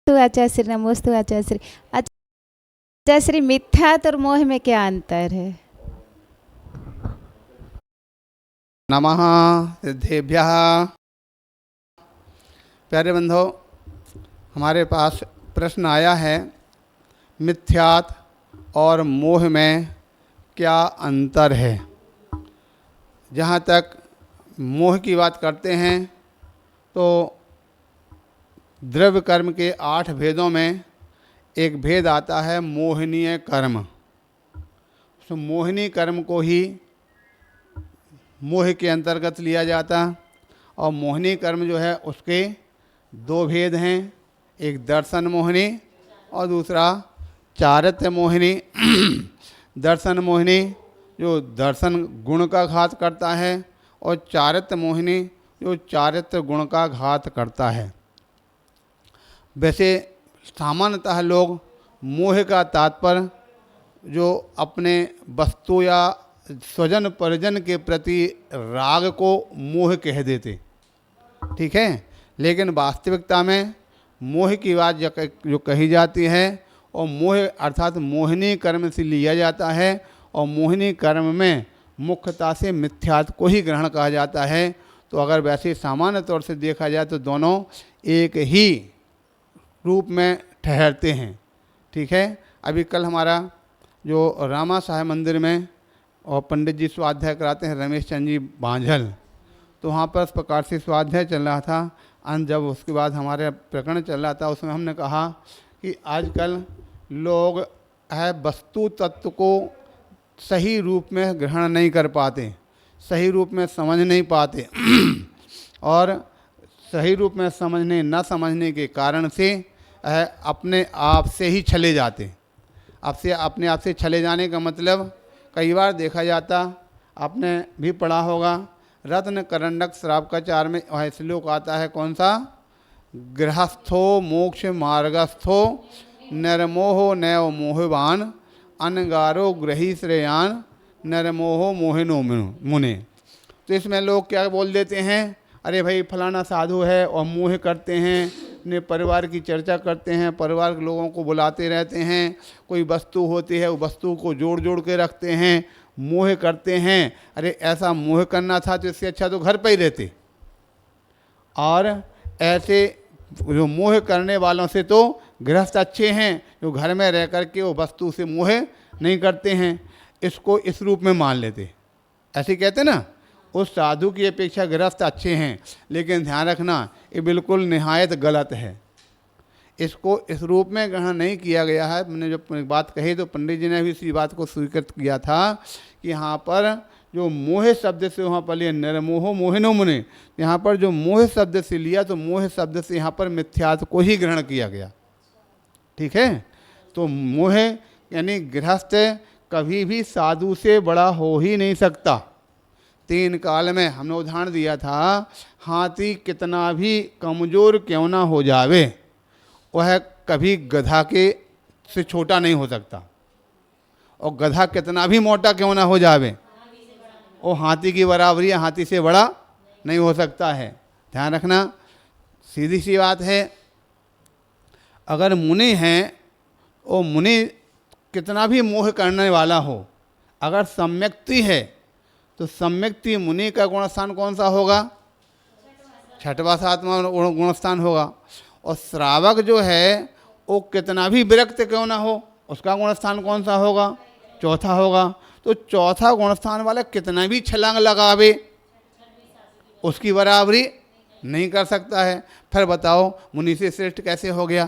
आचार्य श्री, नमोस्तु आचार्य श्री। आचार्य श्री, मिथ्यात्व और मोह में क्या अंतर है? नमः सिद्धेभ्यः। प्यारे बंधो, हमारे पास प्रश्न आया है, मिथ्यात्व और मोह में क्या अंतर है। जहाँ तक मोह की बात करते हैं तो द्रव्य कर्म के 8 भेदों में एक भेद आता है मोहनीय कर्म। तो मोहिनी कर्म को ही मोह के अंतर्गत लिया जाता, और मोहिनी कर्म जो है उसके 2 भेद हैं, एक दर्शन मोहिनी और दूसरा चारित्र मोहिनी। दर्शन मोहिनी जो दर्शन गुण का घात करता है, और चारित्र मोहिनी जो चारित्र गुण का घात करता है। वैसे सामान्यतः लोग मोह का तात्पर्य जो अपने वस्तु या स्वजन परिजन के प्रति राग को मोह कह देते, ठीक है। लेकिन वास्तविकता में मोह की बात जो कही जाती है, और मोह अर्थात मोहिनी कर्म से लिया जाता है, और मोहिनी कर्म में मुख्यतः से मिथ्यात्व को ही ग्रहण कहा जाता है। तो अगर वैसे सामान्य तौर से देखा जाए तो दोनों एक ही रूप में ठहरते हैं, ठीक है। अभी कल हमारा जो रामा साहेब मंदिर में और पंडित जी स्वाध्याय कराते हैं, रमेश चंद जी बांझल, तो वहाँ पर इस प्रकार से स्वाध्याय चल रहा था। जब उसके बाद हमारे प्रकरण चल रहा था, उसमें हमने कहा कि आजकल लोग वस्तु तत्व को सही रूप में ग्रहण नहीं कर पाते, सही रूप में समझ नहीं पाते और सही रूप में न समझने के कारण से अपने आप से ही छले जाते। अपने आप से छले जाने का मतलब कई बार देखा जाता, आपने भी पढ़ा होगा, रत्न करंडक श्रावकाचार में वह श्लोक आता है, कौन सा? गृहस्थो मोक्ष मार्गस्थो नरमोहो नैव मोहवान अनगारो ग्रही श्रेयान नरमोहो मोहिनो मुने। तो इसमें लोग क्या बोल देते हैं, अरे भाई फलाना साधु है और मोह करते हैं, अपने परिवार की चर्चा करते हैं, परिवार के लोगों को बुलाते रहते हैं, कोई वस्तु होती है वो वस्तु को जोड़ जोड़ के रखते हैं, मोह करते हैं। अरे ऐसा मोह करना था तो इससे अच्छा तो घर पे ही रहते। और ऐसे जो मोह करने वालों से तो गृहस्थ अच्छे हैं, जो घर में रह कर के वो वस्तु से मोह नहीं करते हैं, इसको इस रूप में मान लेते। ऐसे कहते ना, उस साधु की अपेक्षा गृहस्थ अच्छे हैं। लेकिन ध्यान रखना, ये बिल्कुल निहायत गलत है। इसको इस रूप में ग्रहण नहीं किया गया है। मैंने जो बात कही तो पंडित जी ने भी इसी बात को स्वीकृत किया था कि यहाँ पर जो मोह शब्द से वहाँ पर लिया नरमोहो मोहिनो मुने, यहाँ पर जो मोह शब्द से लिया तो मोह शब्द से यहाँ पर मिथ्यात्व को ही ग्रहण किया गया, ठीक है। तो मोह यानी गृहस्थ कभी भी साधु से बड़ा हो ही नहीं सकता। 3 काल में हमने उदाहरण दिया था, हाथी कितना भी कमज़ोर क्यों ना हो जावे, वह कभी गधा के से छोटा नहीं हो सकता, और गधा कितना भी मोटा क्यों ना हो जावे, वो हाथी की बराबरी या हाथी से बड़ा नहीं हो सकता है। ध्यान रखना, सीधी सी बात है। अगर मुनि हैं, वो मुनि कितना भी मोह करने वाला हो, अगर सम्यक्ति है तो सम्यक्ति मुनि का गुणस्थान कौन सा होगा? 6वां 7वां गुणस्थान होगा। और श्रावक जो है वो कितना भी विरक्त क्यों ना हो, उसका गुणस्थान कौन सा होगा? 4था होगा। तो 4था गुणस्थान वाला कितना भी छलांग लगावे, उसकी बराबरी नहीं कर सकता है। फिर बताओ मुनि से श्रेष्ठ कैसे हो गया?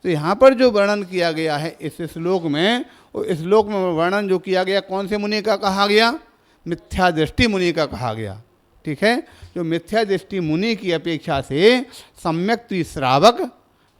तो यहाँ पर जो वर्णन किया गया है इस श्लोक में, इस श्लोक में वर्णन जो किया गया कौन से मुनि का कहा गया? मिथ्या दृष्टि मुनि का कहा गया, ठीक है। जो मिथ्या दृष्टि मुनि की अपेक्षा से सम्यक श्रावक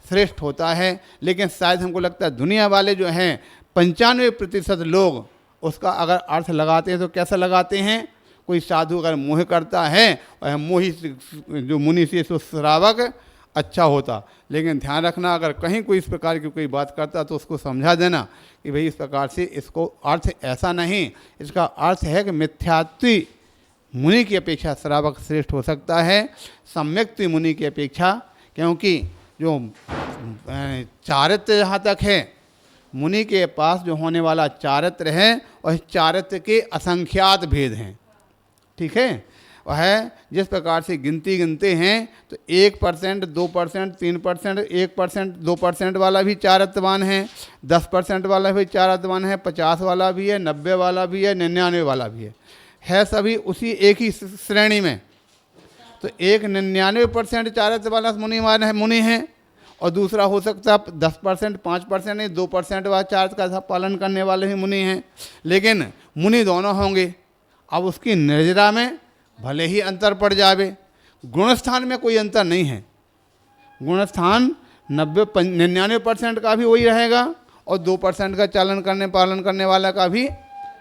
श्रेष्ठ होता है। लेकिन शायद हमको लगता है दुनिया वाले जो हैं 95% लोग उसका अगर अर्थ लगाते हैं तो कैसा लगाते हैं? कोई साधु अगर मोह करता है, वह मोही जो मुनि से सो श्रावक अच्छा होता। लेकिन ध्यान रखना, अगर कहीं कोई इस प्रकार की कोई बात करता तो उसको समझा देना कि भाई इस प्रकार से इसको अर्थ ऐसा नहीं, इसका अर्थ है कि मिथ्यात्वी मुनि की अपेक्षा श्रावक श्रेष्ठ हो सकता है सम्यक्ति मुनि की अपेक्षा, क्योंकि जो चारित्र जहाँ तक है, मुनि के पास जो होने वाला चारित्र है और इस चारित्र के असंख्यात भेद हैं। ठीक है, वह जिस प्रकार से गिनती गिनते हैं तो 1%, 2%, 3%, 1%, 2% वाला भी चारित्रवान है, 10% वाला भी चारित्रवान है, 50 वाला भी है, 90 वाला भी है, 99 वाला भी है सभी उसी एक ही श्रेणी में। तो एक 99% चारित्र वाला मुनि है और दूसरा हो सकता है 10%, 5% नहीं, 2% वाला चारित्र का पालन करने वाले ही मुनि हैं, लेकिन मुनि दोनों होंगे। अब उसकी निर्जरा में भले ही अंतर पड़ जावे, गुणस्थान में कोई अंतर नहीं है। गुणस्थान 99% का भी वही रहेगा और 2% का पालन करने वाला का भी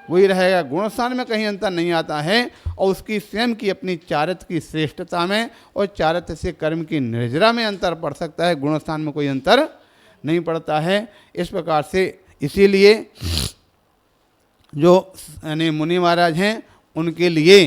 वही रहेगा। गुणस्थान में कहीं अंतर नहीं आता है और उसकी स्वयं की अपनी चारित्र की श्रेष्ठता में और चारित्र से कर्म की निर्जरा में अंतर पड़ सकता है, गुणस्थान में कोई अंतर नहीं पड़ता है। इस प्रकार से इसीलिए जो यानी मुनि महाराज हैं उनके लिए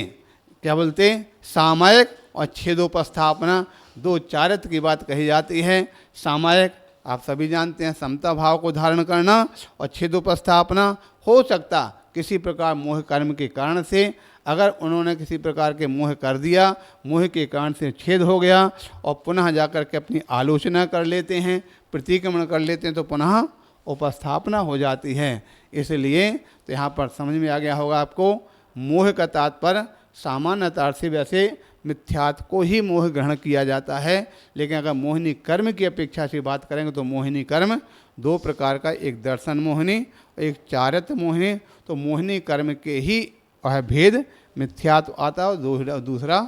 क्या बोलते, सामायिक और छेदोपस्थापना, दो चारित्र की बात कही जाती है। सामायिक आप सभी जानते हैं, समता भाव को धारण करना, और छेदोपस्थापना हो सकता किसी प्रकार मोह कर्म के कारण से, अगर उन्होंने किसी प्रकार के मोह कर दिया, मोह के कारण से छेद हो गया और पुनः जाकर के अपनी आलोचना कर लेते हैं, प्रतिक्रमण कर लेते हैं, तो पुनः उपस्थापना हो जाती है। इसलिए तो यहाँ पर समझ में आ गया होगा आपको, मोह का तात्पर्य सामान्यतः से वैसे मिथ्यात्व को ही मोह ग्रहण किया जाता है, लेकिन अगर मोहिनी कर्म की अपेक्षा से बात करेंगे तो मोहिनी कर्म दो प्रकार का, एक दर्शन मोहिनी, एक चारित्र मोहिनी। तो मोहिनी कर्म के ही वह भेद मिथ्यात्व आता है और दूसरा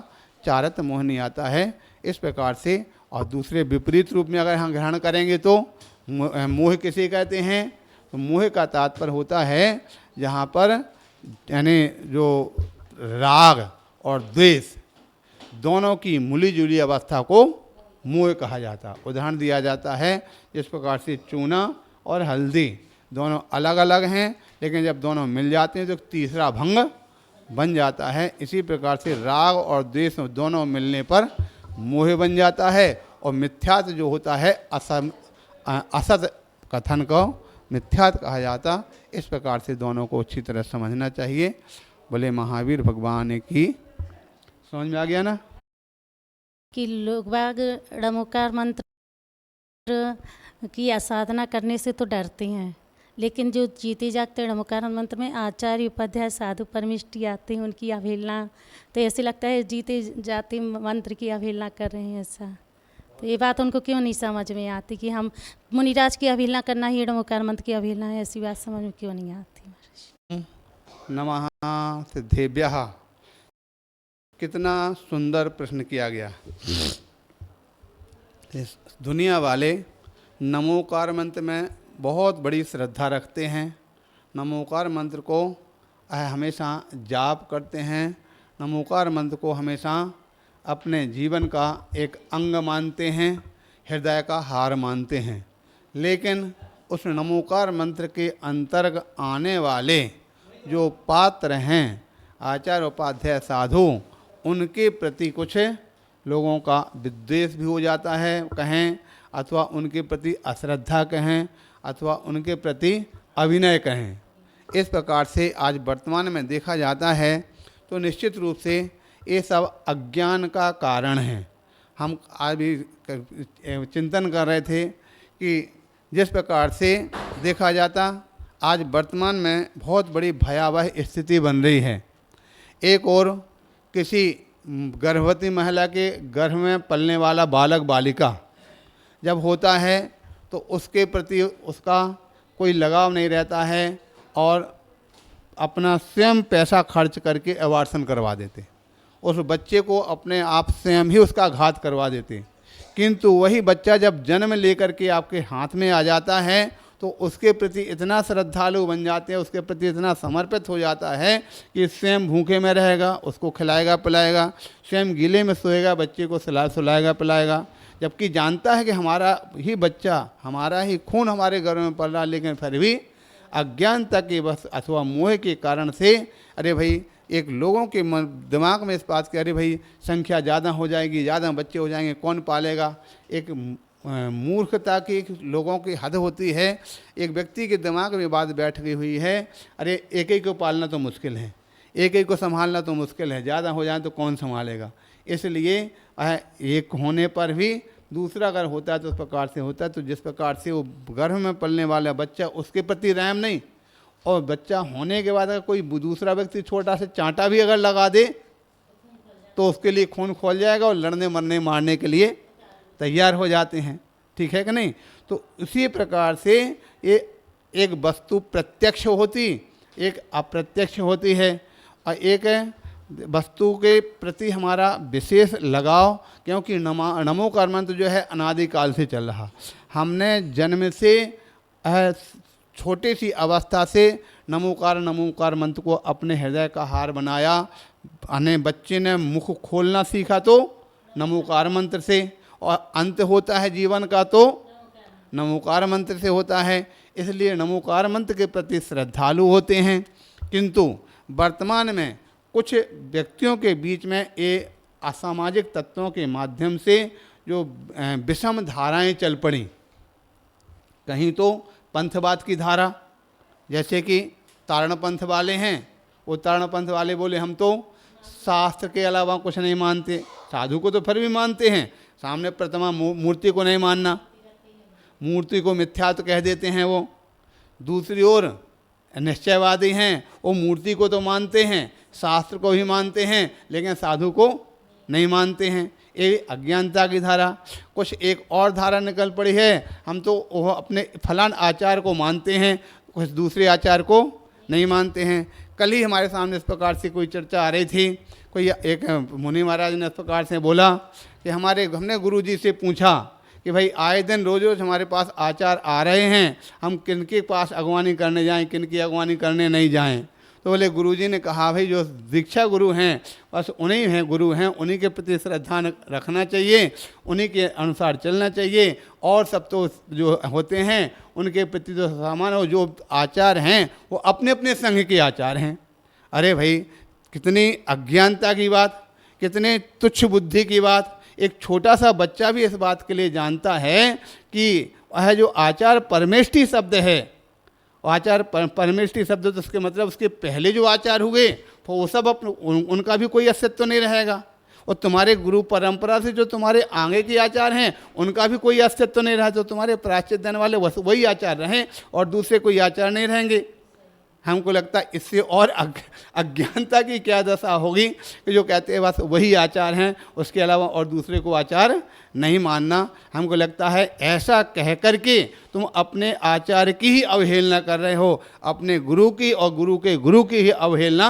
चारित्र मोहिनी आता है। इस प्रकार से, और दूसरे विपरीत रूप में अगर हम ग्रहण करेंगे तो मोह किसे कहते हैं, तो मोह का तात्पर्य होता है जहाँ पर यानी जो राग और द्वेष दोनों की मिली जुली अवस्था को मोह कहा जाता है। उदाहरण दिया जाता है, जिस प्रकार से चूना और हल्दी दोनों अलग अलग हैं, लेकिन जब दोनों मिल जाते हैं तो तीसरा भंग बन जाता है। इसी प्रकार से राग और द्वेष दोनों मिलने पर मोह बन जाता है, और मिथ्यात्व जो होता है असत कथन को मिथ्यात्व कहा जाता। इस प्रकार से दोनों को अच्छी तरह समझना चाहिए। बोले महावीर भगवान की। समझ में आ गया ना कि लोग बाग ड़मोकार मंत्र की आसाधना करने से तो डरते हैं, लेकिन जो जीते जागते ड़मोकार मंत्र में आचार्य उपाध्याय साधु परमिष्टि आते हैं, उनकी अवहेलना, तो ऐसे लगता है जीते जाते मंत्र की अवहेलना कर रहे हैं ऐसा। तो ये बात उनको क्यों नहीं समझ में आती कि हम मुनिराज की अवहेलना करना ही ड़मोकार मंत्र की अवहेलना है, ऐसी बात समझ में क्यों नहीं आती। नमः सिद्धेभ्यः। कितना सुंदर प्रश्न किया गया। इस दुनिया वाले नमोकार मंत्र में बहुत बड़ी श्रद्धा रखते हैं, नमोकार मंत्र को हमेशा जाप करते हैं, नमोकार मंत्र को हमेशा अपने जीवन का एक अंग मानते हैं, हृदय का हार मानते हैं। लेकिन उस नमोकार मंत्र के अंतर्गत आने वाले जो पात्र हैं, आचार्य उपाध्याय साधु, उनके प्रति कुछ लोगों का विद्वेष भी हो जाता है कहें, अथवा उनके प्रति अश्रद्धा कहें, अथवा उनके प्रति अभिनय कहें। इस प्रकार से आज वर्तमान में देखा जाता है तो निश्चित रूप से ये सब अज्ञान का कारण है। हम आज भी चिंतन कर रहे थे कि जिस प्रकार से देखा जाता, आज वर्तमान में बहुत बड़ी भयावह स्थिति बन रही है। एक और किसी गर्भवती महिला के गर्भ में पलने वाला बालक बालिका जब होता है तो उसके प्रति उसका कोई लगाव नहीं रहता है और अपना स्वयं पैसा खर्च करके अबॉर्शन करवा देते, उस बच्चे को अपने आप स्वयं ही उसका घात करवा देते। किंतु वही बच्चा जब जन्म लेकर के आपके हाथ में आ जाता है तो उसके प्रति इतना श्रद्धालु बन जाते हैं, उसके प्रति इतना समर्पित हो जाता है कि स्वयं भूखे में रहेगा, उसको खिलाएगा पिलाएगा, स्वयं गीले में सोएगा, बच्चे को सुलाएगा पिलाएगा, जबकि जानता है कि हमारा ही बच्चा, हमारा ही खून हमारे घर में पल रहा, लेकिन फिर भी अज्ञानता के बस अथवा मोह के कारण से अरे भाई एक लोगों के दिमाग में इस बात की अरे भाई संख्या ज़्यादा हो जाएगी, ज़्यादा बच्चे हो जाएंगे, कौन पालेगा। एक मूर्खता की लोगों की हद होती है। एक व्यक्ति के दिमाग में बात बैठ गई हुई है, अरे एक ही को पालना तो मुश्किल है, एक ही को संभालना तो मुश्किल है, ज़्यादा हो जाए तो कौन संभालेगा। इसलिए एक होने पर भी दूसरा अगर होता है तो उस प्रकार से होता है। तो जिस प्रकार से वो गर्भ में पलने वाला बच्चा, उसके प्रति रहम नहीं, और बच्चा होने के बाद अगर कोई दूसरा व्यक्ति छोटा सा चांटा भी अगर लगा दे तो उसके लिए खून खोल जाएगा और लड़ने मरने मारने के लिए तैयार हो जाते हैं। ठीक है कि नहीं। तो इसी प्रकार से ये एक वस्तु प्रत्यक्ष होती, एक अप्रत्यक्ष होती है, और एक वस्तु के प्रति हमारा विशेष लगाव, क्योंकि नमोकार मंत्र जो है अनादिकाल से चल रहा। हमने जन्म से छोटी सी अवस्था से नमोकार मंत्र को अपने हृदय का हार बनाया। अने बच्चे ने मुख खोलना सीखा तो नमोकार मंत्र से, और अंत होता है जीवन का तो नमोकार मंत्र से होता है। इसलिए नमोकार मंत्र के प्रति श्रद्धालु होते हैं। किंतु वर्तमान में कुछ व्यक्तियों के बीच में ये असामाजिक तत्वों के माध्यम से जो विषम धाराएं चल पड़ी, कहीं तो पंथवाद की धारा, जैसे कि तारण पंथ वाले हैं, वो तारण पंथ वाले बोले हम तो शास्त्र के अलावा कुछ नहीं मानते। साधु को तो फिर भी मानते हैं, सामने प्रतिमा मूर्ति को नहीं मानना, मूर्ति को मिथ्यात्व कह देते हैं वो। दूसरी ओर निश्चयवादी हैं, वो मूर्ति को तो मानते हैं, शास्त्र को भी मानते हैं, लेकिन साधु को नहीं मानते हैं। ये अज्ञानता की धारा। कुछ एक और धारा निकल पड़ी है, हम तो वो अपने फलान आचार को मानते हैं, कुछ दूसरे आचार को नहीं मानते हैं। कल ही हमारे सामने इस प्रकार से कोई चर्चा आ रही थी, कोई एक मुनि महाराज ने इस प्रकार से बोला कि हमने गुरुजी से पूछा कि भाई आए दिन रोज़ रोज़ हमारे पास आचार आ रहे हैं, हम किन के पास अगवानी करने जाएं, किन की अगवानी करने नहीं जाएं। तो बोले गुरुजी ने कहा भाई जो दीक्षा गुरु हैं बस उन्हीं हैं गुरु हैं, उन्हीं के प्रति श्रद्धा रखना चाहिए, उन्हीं के अनुसार चलना चाहिए, और सब तो जो होते हैं उनके प्रति तो सामान्य जो आचार हैं वो अपने अपने संघ के आचार हैं। अरे भाई कितनी अज्ञानता की बात, कितने तुच्छ बुद्धि की बात। एक छोटा सा बच्चा भी इस बात के लिए जानता है कि वह जो आचार परमेष्टि शब्द है, आचार परमेष्टि शब्द तो उसके मतलब उसके पहले जो आचार हुए वो सब उनका भी कोई अस्तित्व नहीं रहेगा, और तुम्हारे गुरु परंपरा से जो तुम्हारे आगे के आचार हैं उनका भी कोई अस्तित्व नहीं रहा। तो तुम्हारे प्रायश्चित देने वाले वही आचार रहें और दूसरे कोई आचार नहीं रहेंगे। हमको लगता है इससे और अज्ञानता की क्या दशा होगी कि जो कहते हैं बस वही आचार हैं, उसके अलावा और दूसरे को आचार नहीं मानना। हमको लगता है ऐसा कह कर के तुम अपने आचार की ही अवहेलना कर रहे हो, अपने गुरु की और गुरु के गुरु की ही अवहेलना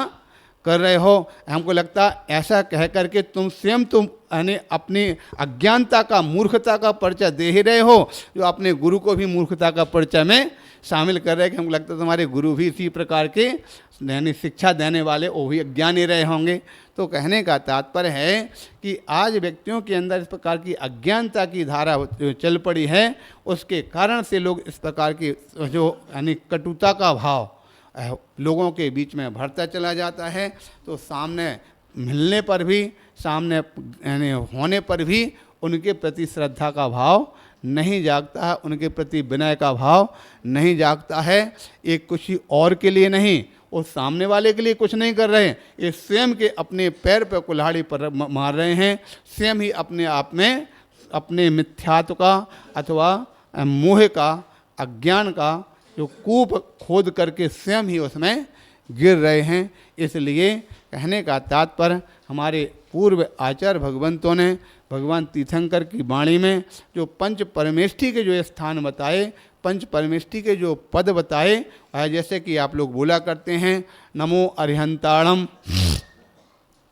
कर रहे हो। हमको लगता है ऐसा कह कर के तुम स्वयं अपनी अज्ञानता का, मूर्खता का परिचय दे ही रहे हो, जो अपने गुरु को भी मूर्खता का परिचय में शामिल कर रहे हैं। कि हमको लगता है तुम्हारे गुरु भी इसी प्रकार के यानी शिक्षा देने वाले वो भी अज्ञानी रहे होंगे। तो कहने का तात्पर्य है कि आज व्यक्तियों के अंदर इस प्रकार की अज्ञानता की धारा चल पड़ी है, उसके कारण से लोग इस प्रकार की जो यानी कटुता का भाव लोगों के बीच में बढ़ता चला जाता है। तो सामने मिलने पर भी, सामने यानी होने पर भी उनके प्रति श्रद्धा का भाव नहीं जागता है, उनके प्रति विनय का भाव नहीं जागता है। ये कुछ और के लिए नहीं, वो सामने वाले के लिए कुछ नहीं कर रहे हैं, ये स्वयं के अपने पैर पर कुल्हाड़ी पर मार रहे हैं। स्वयं ही अपने आप में अपने मिथ्यात्व का अथवा मोह का, अज्ञान का जो कूप खोद करके स्वयं ही उसमें गिर रहे हैं। इसलिए कहने का तात्पर्य हमारे पूर्व आचार्य भगवंतों ने भगवान तीर्थंकर की वाणी में जो पंच परमेष्टि के जो स्थान बताए, पंच परमेष्टि के जो पद बताए, जैसे कि आप लोग बोला करते हैं नमो अरिहंताणम,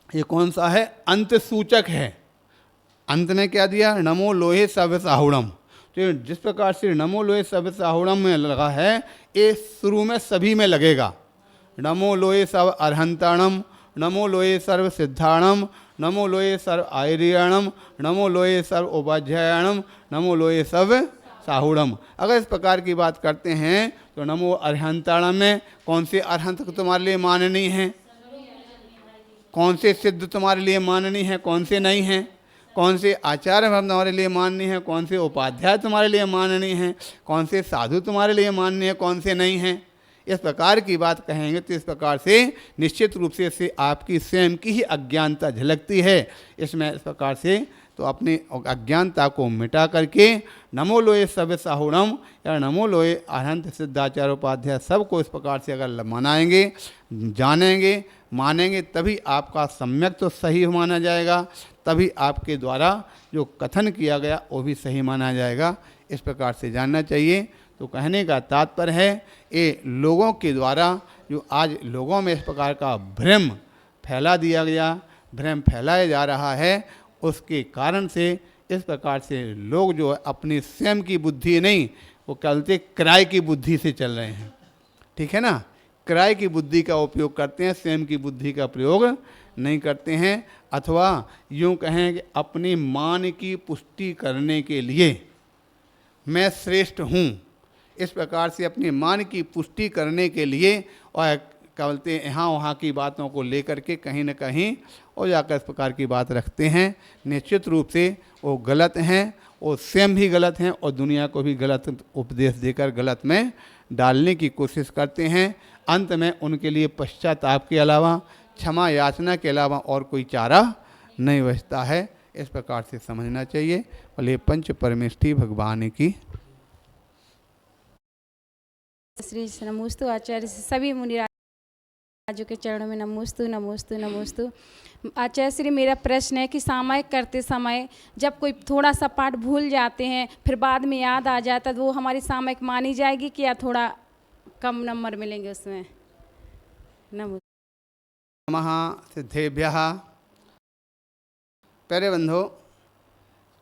ये कौन सा है? अंत सूचक है। अंत ने क्या दिया? नमो लोहे सब साहुणम। तो जिस प्रकार से नमो लोहे सब साहुणम में लगा है, ये शुरू में सभी में लगेगा। नमो लोहे सब अरहंताणम, नमो लोहे सर्व सिद्धाणम, नमो लोहे सर्व आयर्याणम, नमो लोहे सर्व उपाध्यायणम, नमो लोहे सब साहुणम। अगर इस प्रकार की बात करते हैं तो नमो अरहंताणम में कौन से अरहंत तुम्हारे लिए माननीय हैं, कौन से सिद्ध तुम्हारे लिए माननीय हैं, कौन से नहीं हैं? कौन से आचार्य तुम्हारे लिए माननीय हैं, कौन से उपाध्याय तुम्हारे लिए माननीय हैं, कौन से साधु तुम्हारे लिए माननीय हैं, कौन से नहीं हैं। इस प्रकार की बात कहेंगे तो इस प्रकार से निश्चित रूप से इससे आपकी स्वयं की ही अज्ञानता झलकती है। इसमें इस प्रकार से तो अपनी अज्ञानता को मिटा करके नमो लोए सब साहुणम या नमो लोए अनंत सिद्धाचार्य उपाध्याय सबको इस प्रकार से अगर मनाएंगे, जानेंगे, मानेंगे, तभी आपका सम्यक तो सही माना जाएगा, तभी आपके द्वारा जो कथन किया गया वो भी सही माना जाएगा। इस प्रकार से जानना चाहिए। तो कहने का तात्पर्य है ये लोगों के द्वारा जो आज लोगों में इस प्रकार का भ्रम फैला दिया गया, भ्रम फैलाया जा रहा है, उसके कारण से इस प्रकार से लोग जो है अपनी स्वयं की बुद्धि नहीं, वो क्या बोलते किराए की बुद्धि से चल रहे हैं। ठीक है ना, किराए की बुद्धि का उपयोग करते हैं, स्वयं की बुद्धि का प्रयोग नहीं करते हैं। अथवा यूँ कहें कि अपनी मान की पुष्टि करने के लिए मैं श्रेष्ठ हूँ, इस प्रकार से अपने मान की पुष्टि करने के लिए और क्या बोलते हैं यहाँ वहाँ की बातों को लेकर के कहीं न कहीं और जाकर इस प्रकार की बात रखते हैं। निश्चित रूप से वो गलत हैं, वो स्वयं भी गलत हैं और दुनिया को भी गलत उपदेश देकर गलत में डालने की कोशिश करते हैं। अंत में उनके लिए पश्चाताप के अलावा, क्षमा याचना के अलावा और कोई चारा नहीं बचता है। इस प्रकार से समझना चाहिए। बोले पंच परमेष्ठी भगवान की। श्री नमोस्तु आचार्य सभी मुनिराजों के चरणों में नमोस्तु नमोस्तु नमोस्तु। आचार्य श्री, मेरा प्रश्न है कि सामायिक करते समय जब कोई थोड़ा सा पाठ भूल जाते हैं फिर बाद में याद आ जाता है तो वो हमारी सामायिक मानी जाएगी कि या थोड़ा कम नंबर मिलेंगे उसमें? नमो नमः सिद्धेभ्यः। प्यारे बंधो,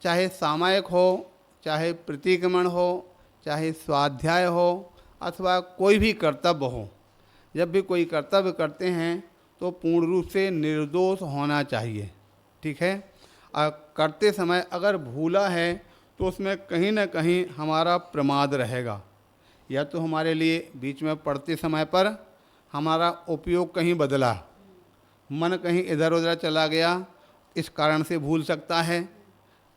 चाहे सामायिक हो, चाहे प्रतिक्रमण हो, चाहे स्वाध्याय हो, अथवा कोई भी कर्तव्य हो, जब भी कोई कर्तव्य करते हैं तो पूर्ण रूप से निर्दोष होना चाहिए। ठीक है, और करते समय अगर भूला है तो उसमें कहीं ना कहीं हमारा प्रमाद रहेगा, या तो हमारे लिए बीच में पढ़ते समय पर हमारा उपयोग कहीं बदला, मन कहीं इधर उधर चला गया, इस कारण से भूल सकता है।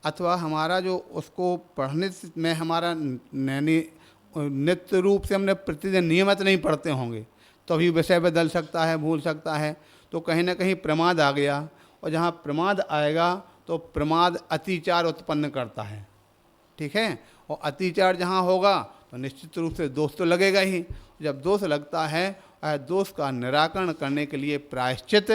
अथवा हमारा जो उसको पढ़ने में हमारा नित्य रूप से हमने प्रतिदिन नियमित नहीं पढ़ते होंगे तो अभी विषय बदल सकता है, भूल सकता है। तो कहीं ना कहीं प्रमाद आ गया, और जहाँ प्रमाद आएगा तो प्रमाद अतिचार उत्पन्न करता है। ठीक है, और अतिचार जहाँ होगा तो निश्चित रूप से दोष तो लगेगा ही। जब दोष लगता है, दोष का निराकरण करने के लिए प्रायश्चित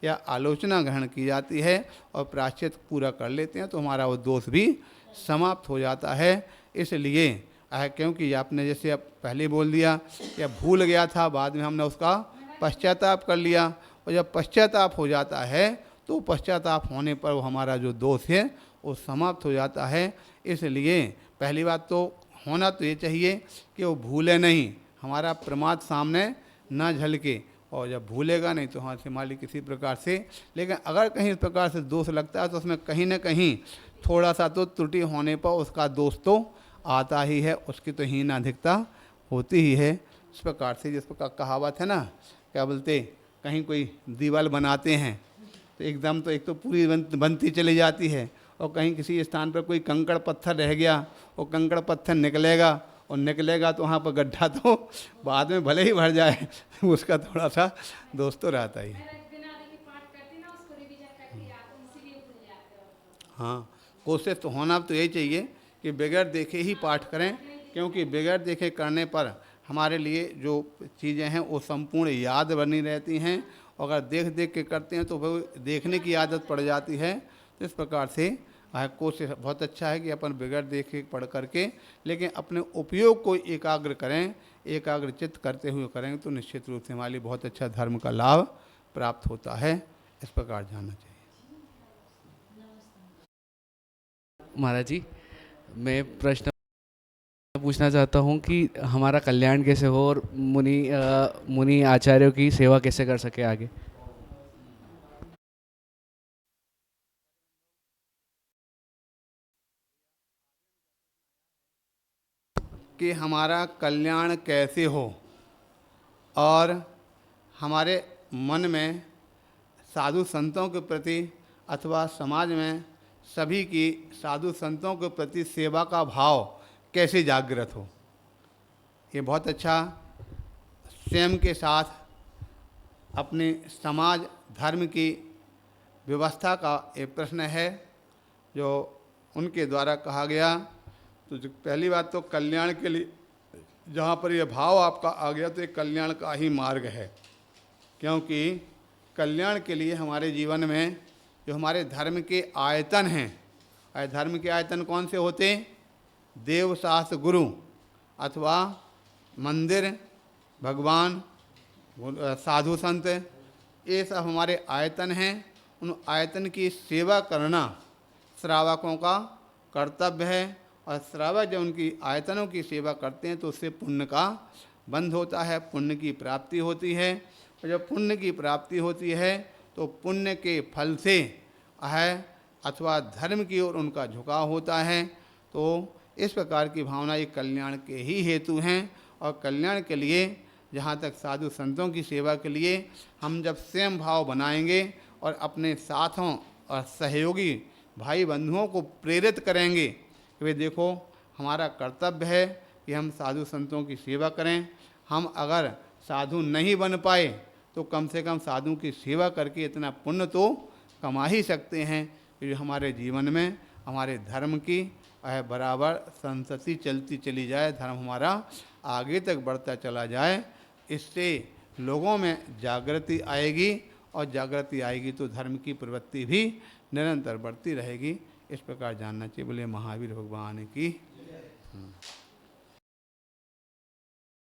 या आलोचना ग्रहण की जाती है, और प्रायश्चित पूरा कर लेते हैं तो हमारा वो दोष भी समाप्त हो जाता है। इसलिए क्योंकि आपने जैसे अब पहले बोल दिया या भूल गया था, बाद में हमने उसका पश्चाताप कर लिया, और जब पश्चाताप हो जाता है तो पश्चाताप होने पर वो हमारा जो दोष है वो समाप्त हो जाता है। इसलिए पहली बात तो होना तो ये चाहिए कि वो भूले नहीं, हमारा प्रमाद सामने ना झलके, और जब भूलेगा नहीं तो हाँ से मान ली किसी प्रकार से। लेकिन अगर कहीं इस प्रकार से दोष लगता है तो उसमें कहीं ना कहीं थोड़ा सा तो त्रुटि होने पर उसका दोष तो आता ही है, उसकी तो हीन अधिकता होती ही है। इस प्रकार से जिस प्रकार कहावत है ना, क्या बोलते, कहीं कोई दीवार बनाते हैं तो एकदम तो एक तो पूरी बनती चली जाती है, और कहीं किसी स्थान पर कोई कंकड़ पत्थर रह गया, वो कंकड़ पत्थर निकलेगा, और निकलेगा तो वहाँ पर गड्ढा तो बाद में भले ही भर जाए उसका थोड़ा सा दोष तो रहता ही। हाँ, कोशिश तो होना तो यही चाहिए कि बगैर देखे ही पाठ करें, क्योंकि बगैर देखे करने पर हमारे लिए जो चीज़ें हैं वो संपूर्ण याद बनी रहती हैं। अगर देख देख के करते हैं तो वो देखने की आदत पड़ जाती है। तो इस प्रकार से कोशिश बहुत अच्छा है कि अपन बगैर देखे पढ़ करके, लेकिन अपने उपयोग को एकाग्र करें, एकाग्र चित्त करते हुए करेंगे तो निश्चित रूप से हमारे लिए बहुत अच्छा धर्म का लाभ प्राप्त होता है। इस प्रकार जानना चाहिए। महाराज जी, मैं प्रश्न पूछना चाहता हूँ कि हमारा कल्याण कैसे हो और मुनि आचार्यों की सेवा कैसे कर सके आगे। कि हमारा कल्याण कैसे हो और हमारे मन में साधु संतों के प्रति अथवा समाज में सभी की साधु संतों के प्रति सेवा का भाव कैसे जागृत हो। ये बहुत अच्छा स्वयं के साथ अपने समाज धर्म की व्यवस्था का एक प्रश्न है जो उनके द्वारा कहा गया। तो जो पहली बात तो कल्याण के लिए जहाँ पर यह भाव आपका आ गया तो ये कल्याण का ही मार्ग है, क्योंकि कल्याण के लिए हमारे जीवन में जो हमारे धर्म के आयतन हैं, धर्म के आयतन कौन से होते हैं? देव शास्त्र गुरु अथवा मंदिर, भगवान, साधु संत, ये सब हमारे आयतन हैं। उन आयतन की सेवा करना श्रावकों का कर्तव्य है, और श्रावक जब उनकी आयतनों की सेवा करते हैं तो उससे पुण्य का बंध होता है, पुण्य की प्राप्ति होती है। और जब पुण्य की प्राप्ति होती है तो पुण्य के फल से है अथवा धर्म की ओर उनका झुकाव होता है। तो इस प्रकार की भावना ये कल्याण के ही हेतु हैं। और कल्याण के लिए जहाँ तक साधु संतों की सेवा के लिए हम जब स्वयं भाव बनाएंगे और अपने साथों और सहयोगी भाई बंधुओं को प्रेरित करेंगे कि वे देखो हमारा कर्तव्य है कि हम साधु संतों की सेवा करें। हम अगर साधु नहीं बन पाए तो कम से कम साधु की सेवा करके इतना पुण्य तो कमा ही सकते हैं कि हमारे जीवन में हमारे धर्म की बराबर संतति चलती चली जाए, धर्म हमारा आगे तक बढ़ता चला जाए। इससे लोगों में जागृति आएगी, और जागृति आएगी तो धर्म की प्रवृत्ति भी निरंतर बढ़ती रहेगी। इस प्रकार जानना चाहिए। बोले महावीर भगवान की।